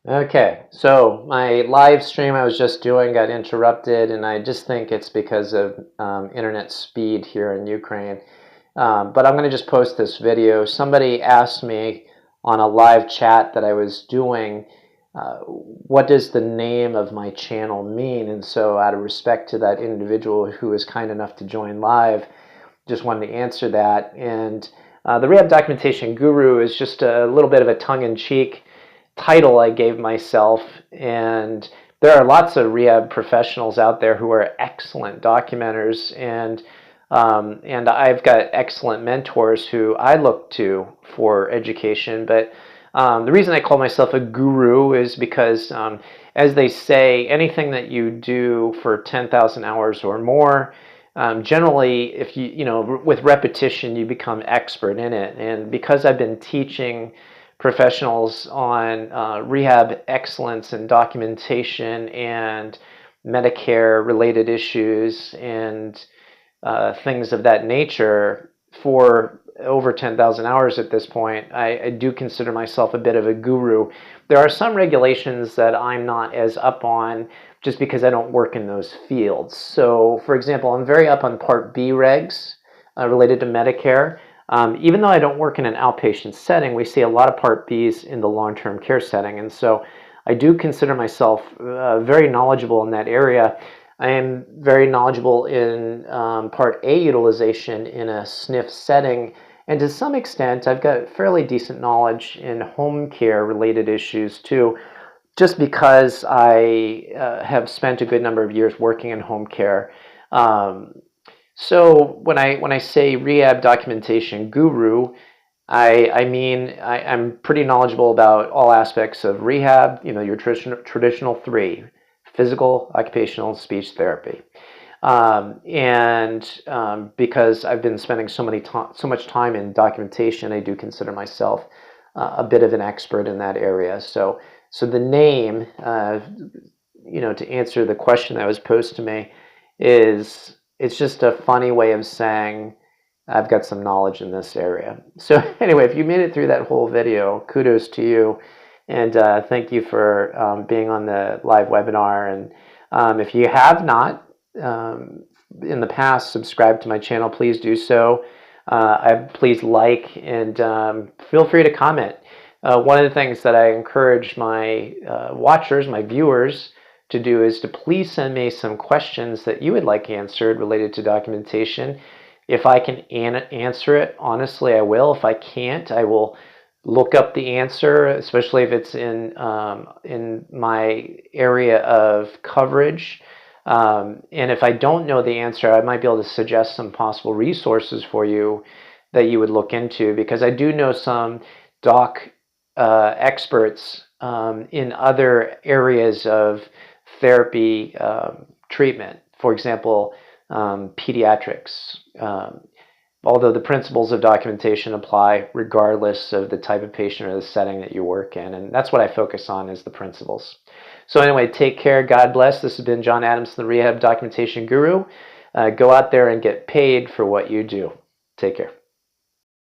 Okay, so my live stream I was just doing got interrupted, and I just think it's because of internet speed here in Ukraine. But I'm going to just post this video. Somebody asked me on a live chat that I was doing, what does the name of my channel mean? And so out of respect to that individual who was kind enough to join live, just wanted to answer that. And the Rehab Documentation Guru is just a little bit of a tongue-in-cheek title I gave myself, and there are lots of rehab professionals out there who are excellent documenters, and I've got excellent mentors who I look to for education. But the reason I call myself a guru is because, as they say, anything that you do for 10,000 hours or more, generally, if with repetition, you become expert in it. And because I've been teaching professionals on rehab excellence and documentation and Medicare related issues and things of that nature for over 10,000 hours at this point, I do consider myself a bit of a guru. There are some regulations that I'm not as up on just because I don't work in those fields. So, for example, I'm very up on Part B regs related to Medicare. Even though I don't work in an outpatient setting, we see a lot of Part Bs in the long-term care setting. And so I do consider myself very knowledgeable in that area. I am very knowledgeable in Part A utilization in a SNF setting. And to some extent, I've got fairly decent knowledge in home care related issues too, just because I have spent a good number of years working in home care. So when I say rehab documentation guru, I mean I'm pretty knowledgeable about all aspects of rehab. Your traditional three: physical, occupational, speech therapy. Because I've been spending so much time in documentation, I do consider myself a bit of an expert in that area. So the name, to answer the question that was posed to me, is it's just a funny way of saying I've got some knowledge in this area. So anyway, if you made it through that whole video, kudos to you, and thank you for being on the live webinar. And if you have not in the past subscribed to my channel, please do so. Please like, and feel free to comment. One of the things that I encourage my watchers, my viewers, to do is to please send me some questions that you would like answered related to documentation. If I can answer it, honestly, I will. If I can't, I will look up the answer, especially if it's in my area of coverage. And if I don't know the answer, I might be able to suggest some possible resources for you that you would look into, because I do know some doc experts in other areas of therapy treatment. For example, pediatrics. Although the principles of documentation apply regardless of the type of patient or the setting that you work in. And that's what I focus on, is the principles. So anyway, take care. God bless. This has been John Adams, the Rehab Documentation Guru. Go out there and get paid for what you do. Take care.